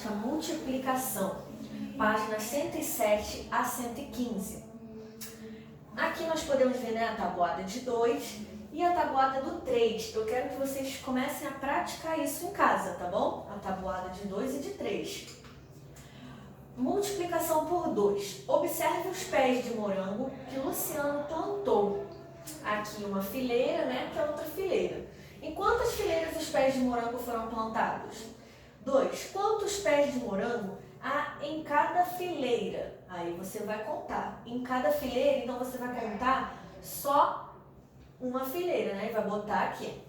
matemática multiplicação, páginas 107 a 115. Aqui nós podemos ver, né, a tabuada de 2 e a tabuada do 3. Eu quero que vocês comecem a praticar isso em casa, tá bom? A tabuada de 2 e de 3. Multiplicação por 2. Observe os pés de morango que Luciano plantou. Aqui uma fileira, né, que é outra fileira. Em quantas fileiras os pés de morango foram plantados? 2. Quantos pés de morango há em cada fileira? Aí você vai contar. Em cada fileira, então você vai contar só uma fileira, né? E vai botar aqui.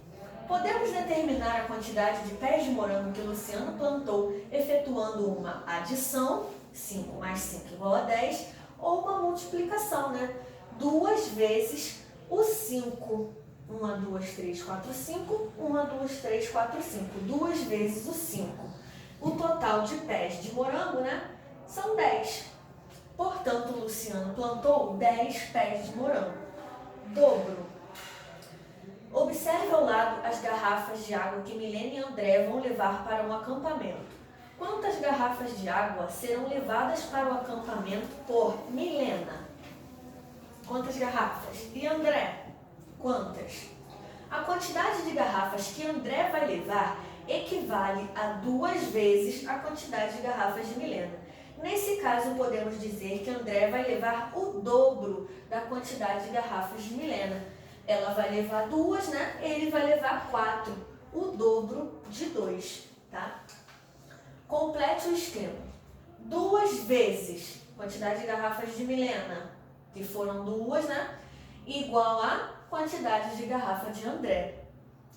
Podemos determinar a quantidade de pés de morango que Luciano plantou efetuando uma adição, 5 mais 5 igual a 10, ou uma multiplicação, né? 2 vezes o 5. 1, 2, 3, 4, 5. 1, 2, 3, 4, 5. 2 vezes o 5. O total de pés de morango, né? São 10. Portanto, Luciano plantou 10 pés de morango. Dobro. Observe ao lado as garrafas de água que Milena e André vão levar para um acampamento. Quantas garrafas de água serão levadas para o acampamento por Milena? Quantas garrafas? E André? Quantas? A quantidade de garrafas que André vai levar equivale a 2 vezes a quantidade de garrafas de Milena. Nesse caso, podemos dizer que André vai levar o dobro da quantidade de garrafas de Milena. Ela vai levar 2, né? Ele vai levar 4, o dobro de 2, tá? Complete o esquema. 2 vezes quantidade de garrafas de Milena, que foram 2, né? Igual a quantidade de garrafa de André,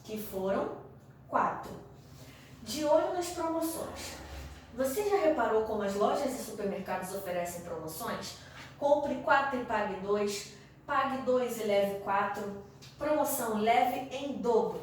que foram 4. De olho nas promoções. Você já reparou como as lojas e supermercados oferecem promoções? Compre 4 e pague 2, pague 2 e leve 4, promoção leve em dobro.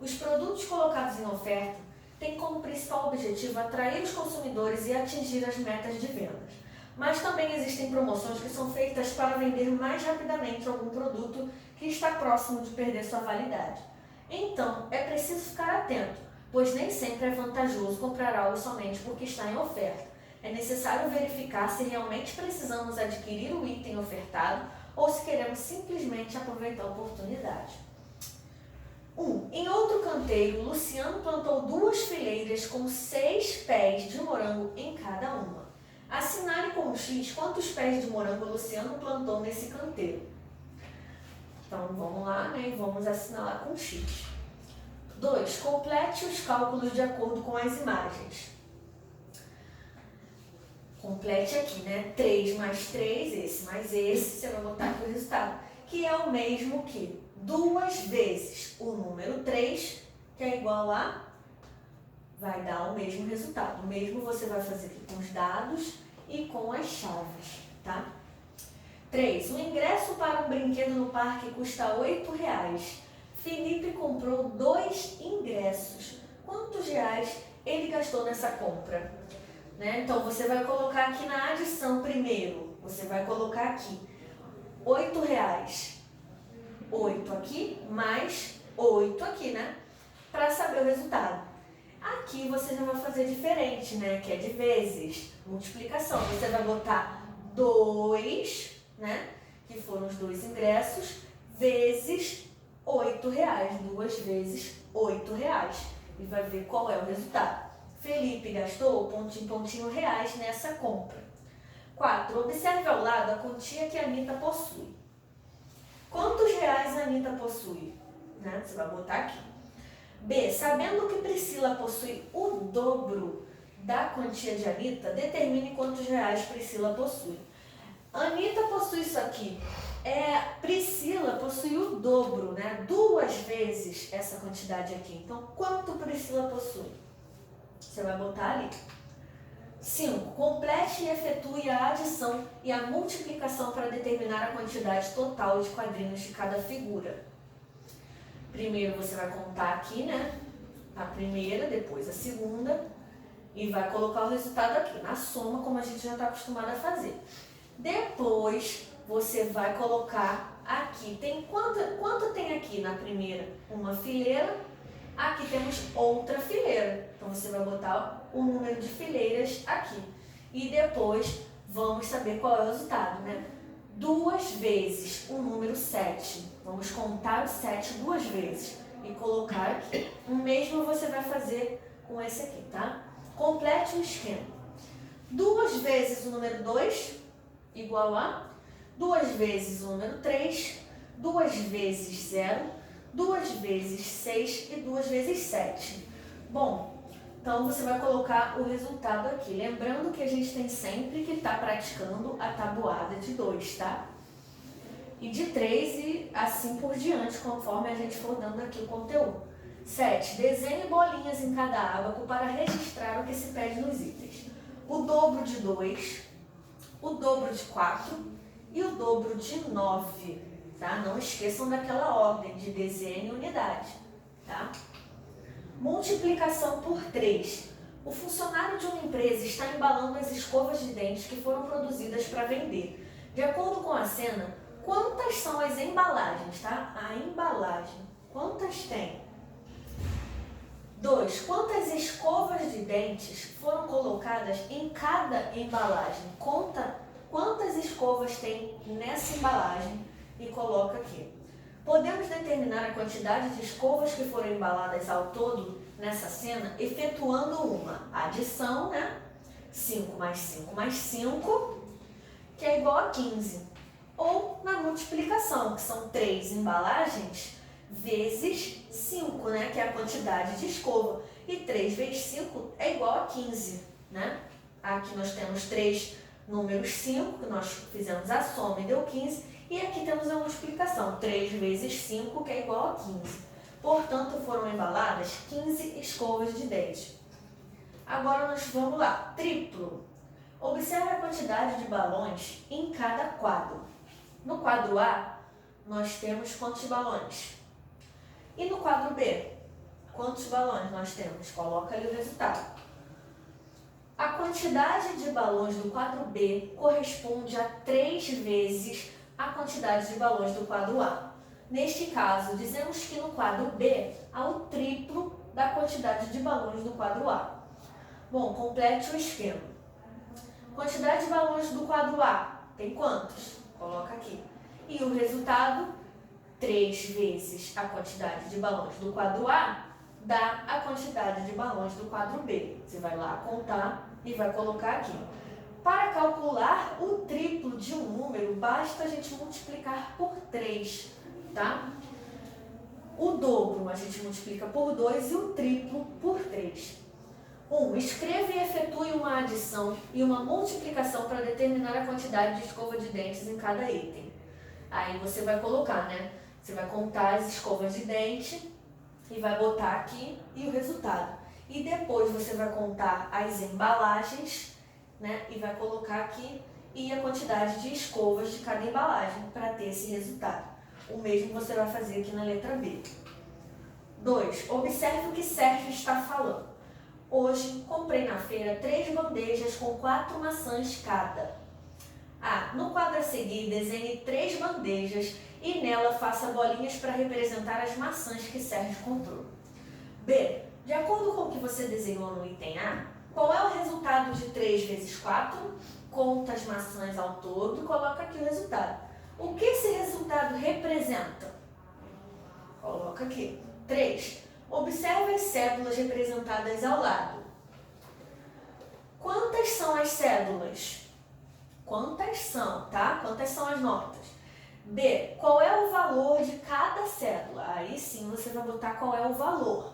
Os produtos colocados em oferta têm como principal objetivo atrair os consumidores e atingir as metas de vendas. Mas também existem promoções que são feitas para vender mais rapidamente algum produto que está próximo de perder sua validade. Então, é preciso ficar atento, pois nem sempre é vantajoso comprar algo somente porque está em oferta. É necessário verificar se realmente precisamos adquirir o item ofertado ou se queremos simplesmente aproveitar a oportunidade. 1. Em outro canteiro, Luciano plantou 2 fileiras com 6 pés de morango em cada uma. Assinale com um X quantos pés de morango Luciano plantou nesse canteiro. Então, vamos lá, né? E vamos assinalar com X. 2. Complete os cálculos de acordo com as imagens. Complete aqui, né? 3 mais 3, esse mais esse, você vai botar aqui o resultado, que é o mesmo que 2 vezes o número 3, que é igual a, vai dar o mesmo resultado. O mesmo você vai fazer aqui com os dados e com as chaves, tá? 3. O ingresso para um brinquedo no parque custa R$ 8,00. Felipe comprou 2 ingressos. Quantos reais ele gastou nessa compra? Né? Então, você vai colocar aqui na adição primeiro. Você vai colocar aqui R$ 8,00. 8 aqui, mais 8 aqui, né? Para saber o resultado. Aqui você já vai fazer diferente, né? Que é de vezes, multiplicação. Você vai botar 2, né? Que foram os 2 ingressos, vezes R$ 8,00. 2 vezes R$ 8,00. E vai ver qual é o resultado. Felipe gastou pontinho reais nessa compra. 4. Observe ao lado a quantia que a Anitta possui. Quantos reais a Anitta possui? Né? Você vai botar aqui. B. Sabendo que Priscila possui o dobro da quantia de Anitta, determine quantos reais Priscila possui. Anitta possui isso aqui. Priscila possui o dobro, né? 2 vezes essa quantidade aqui. Então, quanto Priscila possui? Você vai botar ali. 5. Complete e efetue a adição e a multiplicação para determinar a quantidade total de quadrinhos de cada figura. Primeiro você vai contar aqui, né? A primeira, depois a segunda. E vai colocar o resultado aqui, na soma, como a gente já está acostumado a fazer. Depois, você vai colocar aqui. Quanto tem aqui na primeira? Uma fileira. Aqui temos outra fileira. Então, você vai botar o número de fileiras aqui. E depois vamos saber qual é o resultado, né? 2 vezes o número 7. Vamos contar o 7 2 vezes e colocar aqui. O mesmo você vai fazer com esse aqui, tá? Complete o esquema. 2 vezes o número 2 igual a 2 vezes o número 3, 2 vezes 0, 2 vezes 6 e 2 vezes 7. Bom, então você vai colocar o resultado aqui. Lembrando que a gente tem sempre que estar praticando a tabuada de 2, tá? E de 3 e assim por diante, conforme a gente for dando aqui o conteúdo. 7. Desenhe bolinhas em cada ábaco para registrar o que se pede nos itens. O dobro de 2, o dobro de 4 e o dobro de 9. Tá? Não esqueçam daquela ordem de desenho e unidade. Tá? Multiplicação por 3. O funcionário de uma empresa está embalando as escovas de dentes que foram produzidas para vender. De acordo com a cena, quantas são as embalagens? Tá? A embalagem. Quantas tem? 2. Quantas escovas de dentes foram colocadas em cada embalagem? Conta quantas escovas tem nessa embalagem e coloca aqui. Podemos determinar a quantidade de escovas que foram embaladas ao todo nessa cena efetuando uma adição, né? 5 mais 5 mais 5, que é igual a 15. Ou na multiplicação, que são 3 embalagens vezes 5, né? Que é a quantidade de escova. E 3 vezes 5 é igual a 15, né? Aqui nós temos 3 números 5, que nós fizemos a soma e deu 15. E aqui temos a multiplicação, 3 vezes 5, que é igual a 15. Portanto, foram embaladas 15 escovas de dente. Agora nós vamos lá, triplo. Observe a quantidade de balões em cada quadro. No quadro A, nós temos quantos balões? E no quadro B, quantos balões nós temos? Coloca ali o resultado. A quantidade de balões do quadro B corresponde a 3 vezes a quantidade de balões do quadro A. Neste caso, dizemos que no quadro B há o triplo da quantidade de balões do quadro A. Bom, complete o esquema. Quantidade de balões do quadro A tem quantos? Coloca aqui. E o resultado, 3 vezes a quantidade de balões do quadro A dá a quantidade de balões do quadro B. Você vai lá contar e vai colocar aqui. Para calcular o triplo de um número, basta a gente multiplicar por 3, tá? O dobro a gente multiplica por 2 e o triplo por 3. 1. Escreva e efetue uma adição e uma multiplicação para determinar a quantidade de escova de dentes em cada item. Aí você vai colocar, né? Você vai contar as escovas de dente e vai botar aqui e o resultado. E depois você vai contar as embalagens, né? E vai colocar aqui e a quantidade de escovas de cada embalagem para ter esse resultado. O mesmo você vai fazer aqui na letra B. 2. Observe o que Sérgio está falando. Hoje comprei na feira 3 bandejas com 4 maçãs cada. A. No quadro a seguir, desenhe 3 bandejas e nela faça bolinhas para representar as maçãs que Sérgio comprou. B. De acordo com o que você desenhou no item A, qual é o resultado de 3 vezes 4? Conta as maçãs ao todo e coloca aqui o resultado. O que esse resultado representa? Coloca aqui. 3. Observe as cédulas representadas ao lado. Quantas são as cédulas? Quantas são, tá? Quantas são as notas? B. Qual é o valor de cada cédula? Aí sim você vai botar qual é o valor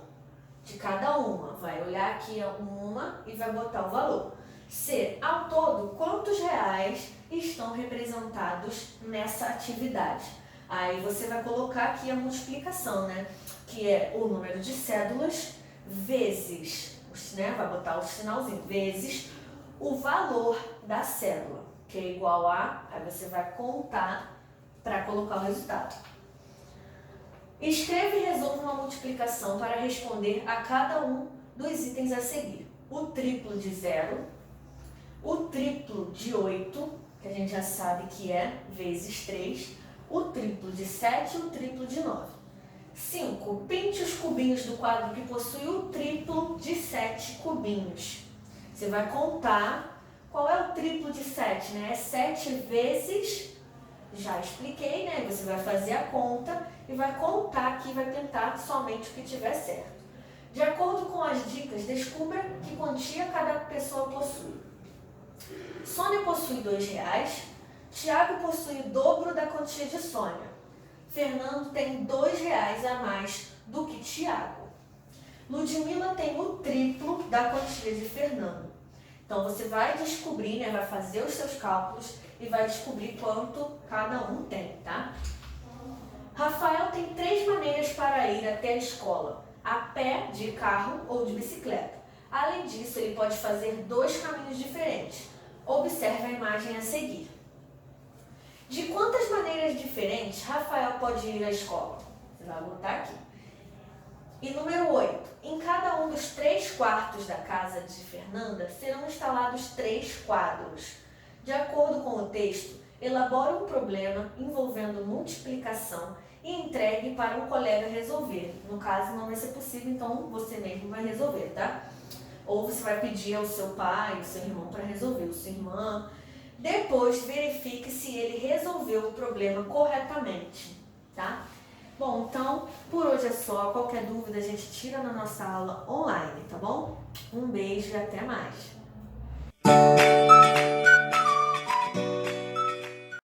de cada uma. Vai olhar aqui uma e vai botar o valor. C. Ao todo, quantos reais estão representados nessa atividade? Aí você vai colocar aqui a multiplicação, né? Que é o número de cédulas vezes, né? Vai botar o sinalzinho, vezes o valor da cédula, que é igual a, aí você vai contar para colocar o resultado. Escreva e resolva uma multiplicação para responder a cada um dos itens a seguir. O triplo de 0, o triplo de 8, que a gente já sabe que é vezes 3, o triplo de 7 e o triplo de 9. 5. Pinte os cubinhos do quadro que possui o triplo de 7 cubinhos. Você vai contar qual é o triplo de 7, né? É 7 vezes, já expliquei, né? Você vai fazer a conta e vai contar aqui, vai tentar somente o que tiver certo. De acordo com as dicas, descubra que quantia cada pessoa possui. Sônia possui R$2, Tiago possui o dobro da quantia de Sônia. Fernando tem R$2 a mais do que Tiago. Ludmila tem o triplo da quantia de Fernando. Então você vai descobrir, né, vai fazer os seus cálculos e vai descobrir quanto cada um tem, tá? Rafael tem 3 maneiras para ir até a escola: a pé, de carro ou de bicicleta. Além disso, ele pode fazer 2 caminhos diferentes. Observe a imagem a seguir. De quantas maneiras diferentes Rafael pode ir à escola? Você vai botar aqui. E número 8. Em cada um dos 3 quartos da casa de Fernanda serão instalados 3 quadros. De acordo com o texto, elabore um problema envolvendo multiplicação e entregue para um colega resolver. No caso, não vai ser possível, então você mesmo vai resolver, tá? Ou você vai pedir ao seu pai, ao seu irmão para resolver, ou sua irmã. Depois, verifique se ele resolveu o problema corretamente, tá? Bom, então, por hoje é só. Qualquer dúvida a gente tira na nossa aula online, tá bom? Um beijo e até mais!